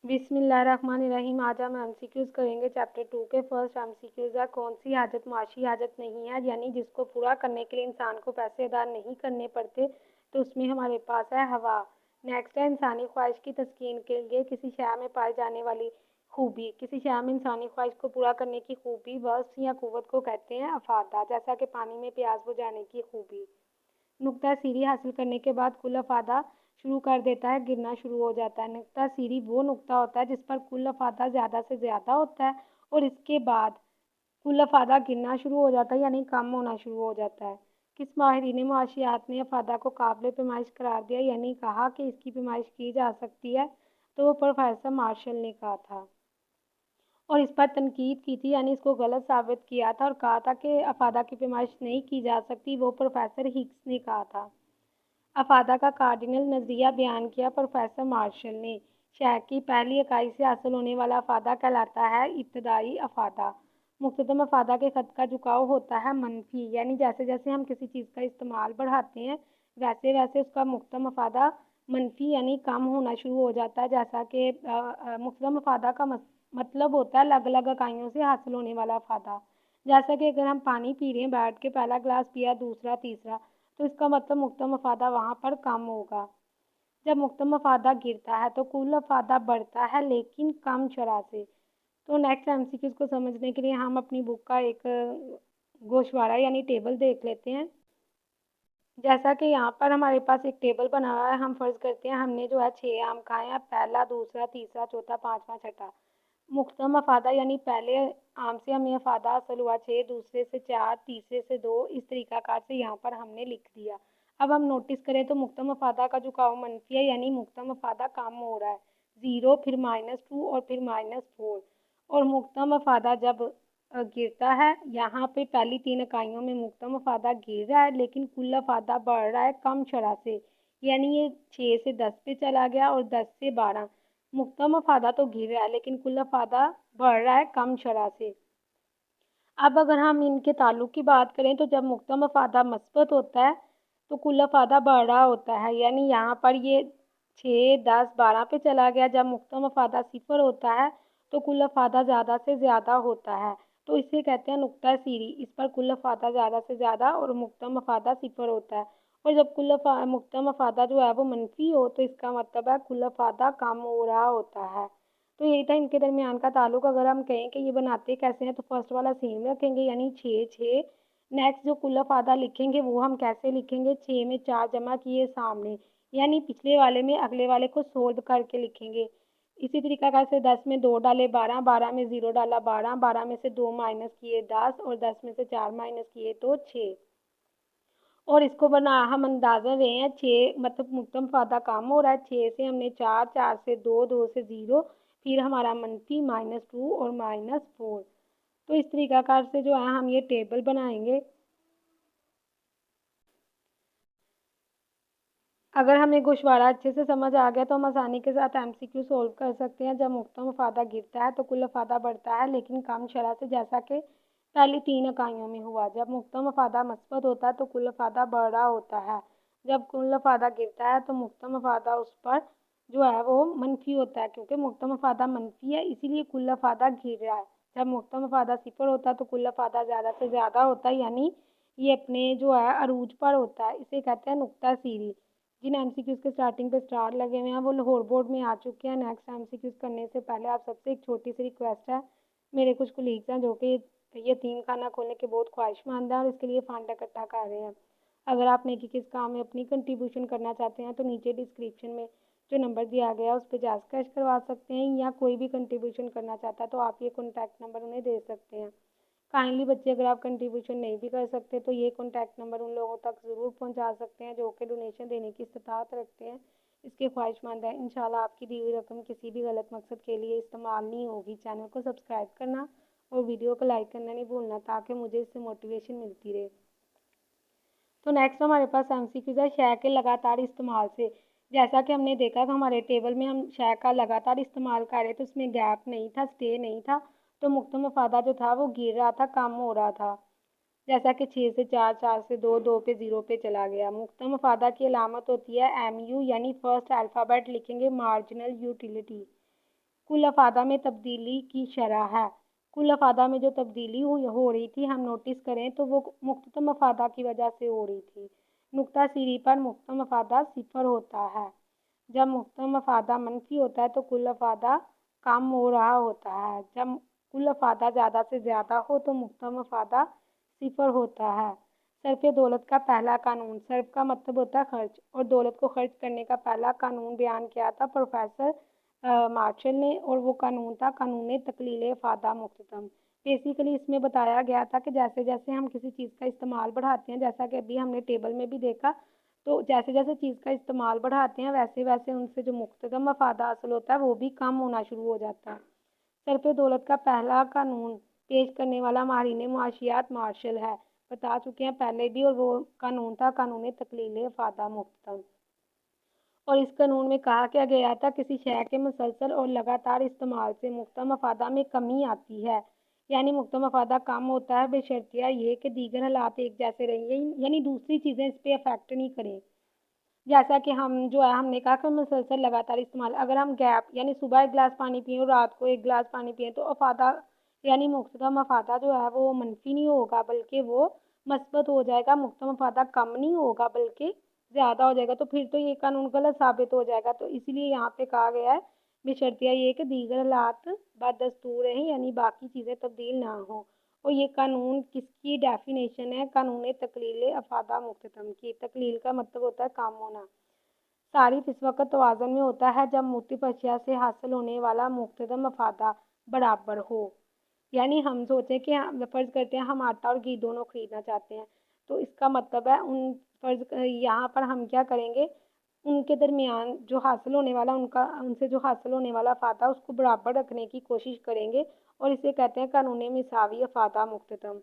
بسم اللہ الرحمن الرحیم۔ آج ہم MCQs کریں گے چیپٹر 2 کے۔ فرسٹ MCQs ہے کون سی حاجت معاشی حاجت نہیں ہے، یعنی جس کو پورا کرنے کے لیے انسان کو پیسے ادا نہیں کرنے پڑتے، تو اس میں ہمارے پاس ہے ہوا۔ نیکسٹ ہے انسانی خواہش کی تسکین کے لیے کسی شے میں پائی جانے والی خوبی۔ کسی شے میں انسانی خواہش کو پورا کرنے کی خوبی، وصف یا قوت کو کہتے ہیں افادہ، جیسا کہ پانی میں پیاس بجھانے کی خوبی۔ نقطہ سیری حاصل کرنے کے بعد کل افادہ شروع کر دیتا ہے، گرنا شروع ہو جاتا ہے۔ نقطہ سیری وہ نقطہ ہوتا ہے جس پر کل افادہ زیادہ سے زیادہ ہوتا ہے اور اس کے بعد کل افادہ گرنا شروع ہو جاتا ہے، یعنی کم ہونا شروع ہو جاتا ہے۔ کس ماہرین معاشیات نے افادہ کو قابل پیمائش قرار دیا، یعنی کہا کہ اس کی پیمائش کی جا سکتی ہے، تو وہ پروفیسر مارشل نے کہا تھا اور اس پر تنقید کی تھی، یعنی اس کو غلط ثابت کیا تھا اور کہا تھا کہ افادہ کی پیمائش نہیں کی جا سکتی، وہ پروفیسر ہگس نے کہا تھا۔ افادہ کا کارڈینل نظریہ بیان کیا پروفیسر مارشل نے۔ شے کی پہلی اکائی سے حاصل ہونے والا افادہ کہلاتا ہے ابتدائی افادہ۔ مقتدم افادہ کے خط کا جھکاؤ ہوتا ہے منفی، یعنی جیسے جیسے ہم کسی چیز کا استعمال بڑھاتے ہیں ویسے ویسے اس کا مقدم افادہ منفی یعنی کم ہونا شروع ہو جاتا ہے، جیسا کہ مقدم افادہ کا مطلب ہوتا ہے الگ الگ اکائیوں سے حاصل ہونے والا افادہ۔ جیسا کہ اگر ہم پانی پی رہے ہیں، بیٹھ کے پہلا گلاس پیا، دوسرا، تیسرا، تو اس کا مطلب مقدم افادہ وہاں پر کم ہوگا۔ جب مقدم افادہ گرتا ہے تو کل افادہ بڑھتا ہے لیکن کم شرح سے۔ تو نیکسٹ MCQs کو سمجھنے کے لیے ہم اپنی بک کا ایک گوشوارہ یعنی ٹیبل دیکھ لیتے ہیں۔ جیسا کہ یہاں پر ہمارے پاس ایک ٹیبل بنا ہوا ہے، ہم فرض کرتے ہیں ہم نے جو ہے 6 آم کھائے ہیں، پہلا، دوسرا، تیسرا، چوتھا، پانچواں، چھٹا۔ مقدم افادہ یعنی پہلے آم سے ہمیں افادہ حاصل ہوا 6، دوسرے سے 4، تیسرے سے 2، اس طریقہ کار سے یہاں پر ہم نے لکھ دیا۔ اب ہم نوٹس کریں تو مقدم افادہ کا جھکاؤ منفی ہے، یعنی مقدم افادہ کم ہو رہا ہے، 0، پھر -2 اور پھر -4۔ اور مقدم افادہ جب گرتا ہے، یہاں پہ پہلی 3 اکائیوں میں مقدم افادہ گر رہا ہے لیکن کل افادہ بڑھ رہا ہے کم شرح سے، یعنی یہ 6 سے 10 پہ چلا گیا اور 10 سے 12۔ مقدم افادہ تو گر رہا ہے لیکن کل افادہ بڑھ رہا ہے کم شرح سے۔ اب اگر ہم ان کے تعلق کی بات کریں تو جب مقدم افادہ مثبت ہوتا ہے تو کل افادہ بڑھ رہا ہوتا ہے، یعنی یہاں پر یہ 6، 10، 12 پہ چلا گیا۔ جب مقدم افادہ 0 ہوتا ہے تو کل افادہ زیادہ سے زیادہ ہوتا ہے، تو اسے کہتے ہیں نقطہ سیری۔ اس پر کل افادہ زیادہ سے زیادہ اور مقدم افادہ 0 ہوتا ہے، اور جب مقدم افادہ جو ہے وہ منفی ہو تو اس کا مطلب ہے کل افادہ کم ہو رہا ہوتا ہے۔ تو یہی تھا ان کے درمیان کا تعلق۔ اگر ہم کہیں کہ یہ بناتے کیسے ہیں تو فرسٹ والا سیم رکھیں گے، یعنی 6، 6۔ نیکسٹ جو کل افادہ لکھیں گے وہ ہم کیسے لکھیں گے، 6 میں 4 جمع کیے سامنے، یعنی پچھلے والے میں اگلے والے کو سولو کر کے لکھیں گے۔ اسی طریقہ کار سے 10 میں 2 ڈالے 12، 12 میں 0 ڈالا 12، 12 میں سے 2 مائنس کیے 10 اور 10 میں سے 4 مائنس کیے تو 6۔ اور اس کو بنا ہم اندازہ رہے ہیں 6 مطلب مقدم افادہ کم ہو رہا ہے، 6 سے ہم نے 4، 4 سے 2، 2 سے 0، پھر ہمارا منفی -2 اور -4۔ تو اس طریقہ کار سے جو ہے ہم یہ ٹیبل بنائیں گے۔ اگر ہمیں گوشوارہ اچھے سے سمجھ آ گیا تو ہم آسانی کے ساتھ MCQ سولو کر سکتے ہیں۔ جب مقدم افادہ گرتا ہے تو کل افادہ بڑھتا ہے لیکن کم شرح سے، جیسا کہ پہلی 3 اکائیوں میں ہوا۔ جب مقدم افادہ مثبت ہوتا ہے تو کل افادہ بڑھ رہا ہوتا ہے۔ جب کل افادہ گرتا ہے تو مقدم افادہ اس پر جو ہے وہ منفی ہوتا ہے، کیونکہ مقدم افادہ منفی ہے اسی لیے کل افادہ گر رہا ہے۔ جب مقدم افادہ 0 ہوتا ہے تو کل افادہ زیادہ سے زیادہ ہوتا ہے، یعنی یہ اپنے جو ہے عروج پر ہوتا ہے، اسے کہتے ہیں نقطہ سیری۔ جن MCQs کے اسٹارٹنگ پہ اسٹار لگے ہوئے ہیں وہ لاہور بورڈ میں آ چکے ہیں۔ نیکسٹ MCQs کرنے سے پہلے آپ سب سے ایک چھوٹی سی ریکویسٹ ہے، میرے کچھ کولیگز ہیں جو کہ یتیم خانہ کھولنے کے بہت خواہش مند ہیں اور اس کے لیے فنڈ اکٹھا کر رہے ہیں۔ اگر آپ نیکی کے اس کام میں اپنی کنٹریبیوشن کرنا چاہتے ہیں تو نیچے ڈسکرپشن میں جو نمبر دیا گیا ہے اس پہ جا کیش کروا سکتے ہیں، یا کوئی بھی کنٹریبیوشن کرنا چاہتا ہے تو آپ یہ کانٹیکٹ نمبر انہیں دے سکتے ہیں۔ کائنڈلی بچے اگر آپ کنٹریبیوشن نہیں بھی کر سکتے تو یہ کانٹیکٹ نمبر ان لوگوں تک ضرور پہنچا سکتے ہیں جو کہ ڈونیشن دینے کی استطاعت رکھتے ہیں، اس کے خواہش مند ہیں۔ انشاءاللہ آپ کی دی ہوئی رقم کسی بھی غلط مقصد کے لیے استعمال نہیں ہوگی۔ چینل کو سبسکرائب کرنا اور ویڈیو کو لائک کرنا نہیں بھولنا تاکہ مجھے اس سے موٹیویشن ملتی رہے۔ تو نیکسٹ ہمارے پاس MCQs ہے شے کے لگاتار استعمال سے۔ جیسا کہ ہم نے دیکھا کہ ہمارے ٹیبل میں ہم شے کا لگاتار استعمال کر رہے تو اس میں گیپ نہیں تھا، سٹے نہیں تھا، تو مقدم افادہ جو تھا وہ گر رہا تھا، کم ہو رہا تھا، جیسا کہ 6 سے 4، 4 سے 2، 2 پہ 0 پہ چلا گیا۔ مقدم افادہ کی علامت ہوتی ہے MU، یعنی فرسٹ الفابیٹ لکھیں گے مارجنل یوٹیلیٹی۔ کل افادہ میں تبدیلی کی شرح ہے۔ کل افادہ میں جو تبدیلی ہو رہی تھی ہم نوٹس کریں تو وہ مختتم مفادہ کی وجہ سے ہو رہی تھی۔ نقطہ سیری پر مختتم مفادہ صفر ہوتا ہے۔ جب مختتم مفادہ منفی ہوتا ہے تو کل افادہ کم ہو رہا ہوتا ہے۔ جب کل افادہ زیادہ سے زیادہ ہو تو مختتم مفادہ صفر ہوتا ہے۔ صرف دولت کا پہلا قانون، صرف کا مطلب ہوتا ہے خرچ، اور دولت کو خرچ کرنے کا پہلا قانون بیان کیا تھا پروفیسر مارشل نے، اور وہ قانون تھا قانون تقلیل افادہ مختتم۔ بیسیکلی اس میں بتایا گیا تھا کہ جیسے جیسے ہم کسی چیز کا استعمال بڑھاتے ہیں، جیسا کہ ابھی ہم نے ٹیبل میں بھی دیکھا، تو جیسے جیسے چیز کا استعمال بڑھاتے ہیں ویسے ویسے ان سے جو مختتم مفادہ حاصل ہوتا ہے وہ بھی کم ہونا شروع ہو جاتا ہے۔ صرف دولت کا پہلا قانون پیش کرنے والا ماہرین معاشیات مارشل ہے، بتا چکے ہیں پہلے بھی، اور وہ قانون تھا قانون تقلیل افادہ مختتم۔ اور اس قانون میں کہا کیا گیا تھا کسی شے کے مسلسل اور لگاتار استعمال سے مختتم مفادہ میں کمی آتی ہے، یعنی مختتم مفادہ کم ہوتا ہے بشرطیہ یہ کہ دیگر حالات ایک جیسے رہیں، یعنی دوسری چیزیں اس پہ افیکٹ نہیں کریں۔ جیسا کہ ہم نے کہا کہ مسلسل لگاتار استعمال، اگر ہم گیپ یعنی صبح ایک گلاس پانی پئیں اور رات کو ایک گلاس پانی پئیں تو افادہ یعنی مختتم مفادہ جو ہے وہ منفی نہیں ہوگا بلکہ وہ مثبت ہو جائے گا۔ مختتم مفادہ کم نہیں ہوگا بلکہ زیادہ ہو جائے گا، تو پھر تو یہ قانون غلط ثابت ہو جائے گا۔ تو اسی لیے یہاں پہ کہا گیا ہے بشرطیہ یہ کہ دیگر حالات بدستور رہیں، یعنی باقی چیزیں تبدیل نہ ہوں۔ اور یہ قانون کس کی ڈیفینیشن ہے؟ قانون تقلیل افادہ مختتم کی۔ تقلیل کا مطلب ہوتا ہے کم ہونا۔ صارف اس وقت توازن میں ہوتا ہے جب مختلف اشیاء سے حاصل ہونے والا مختتم مفادہ برابر ہو۔ یعنی ہم سوچیں کہ فرض کرتے ہیں ہم آٹا اور گھی دونوں خریدنا چاہتے ہیں، تو اس کا مطلب ہے یہاں پر ہم کیا کریں گے، ان کے درمیان جو حاصل ہونے والا ان سے جو حاصل ہونے والا افادہ اس کو برابر رکھنے کی کوشش کریں گے، اور اسے کہتے ہیں قانون مساوی افادہ مختتم۔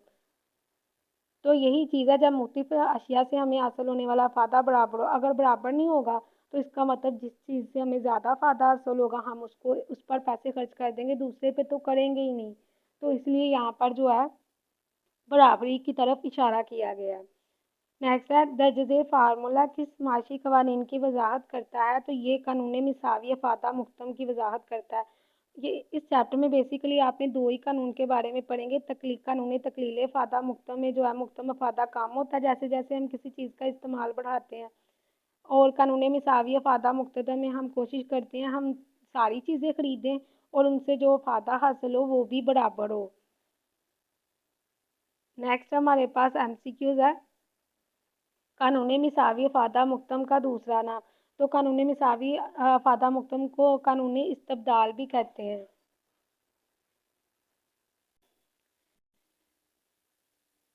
تو یہی چیز ہے، جب مختلف اشیاء سے ہمیں حاصل ہونے والا افادہ برابر ہو، اگر برابر نہیں ہوگا تو اس کا مطلب جس چیز سے ہمیں زیادہ افادہ حاصل ہوگا ہم اس پر پیسے خرچ کر دیں گے، دوسرے پہ تو کریں گے ہی نہیں۔ تو اس لیے یہاں پر جو ہے برابری کی طرف اشارہ کیا گیا ہے۔ نیکسٹ ہے درج ذیل فارمولہ کس معاشی قوانین کی وضاحت کرتا ہے؟ تو یہ قانون مساوی افادہ مختتم کی وضاحت کرتا ہے۔ یہ اس چیپٹر میں بیسیکلی آپ نے دو ہی قانون کے بارے میں پڑھیں گے۔ قانون تقلیل افادہ مختتم میں جو ہے مختتم افادہ کم ہوتا ہے جیسے جیسے ہم کسی چیز کا استعمال بڑھاتے ہیں، اور قانون مساوی افادہ مختتم میں ہم کوشش کرتے ہیں ہم ساری چیزیں خریدیں اور ان سے جو افادہ حاصل ہو وہ بھی برابر ہو۔ نیکسٹ ہمارے پاس MCQs ہے قانون مساوی افادہ مختتم کا دوسرا نام۔ تو قانون مساوی افادہ مختتم کو قانون استبدال بھی کہتے ہیں۔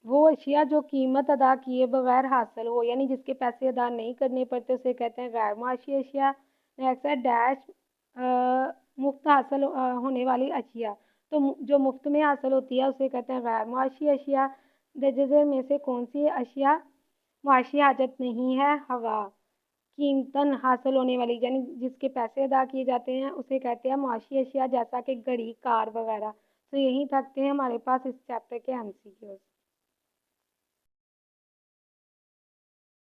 وہ اشیاء جو قیمت ادا کیے بغیر حاصل ہو، یعنی جس کے پیسے ادا نہیں کرنے پڑتے اسے کہتے ہیں غیر معاشی اشیاء۔ نیکسٹ ہے ڈیش مفت حاصل ہونے والی اشیاء۔ تو جو مفت میں حاصل ہوتی ہے اسے کہتے ہیں غیر معاشی اشیاء۔ درجے میں سے کون سی اشیاء معاشی حاجت نہیں ہے؟ ہوا۔ قیمتاً حاصل ہونے والی یعنی جس کے پیسے ادا کیے جاتے ہیں اسے کہتے ہیں معاشی اشیاء، جیسا کہ گھڑی، کار وغیرہ۔ تو یہی تک تھے ہمارے پاس اس چیپٹر کے MCQs۔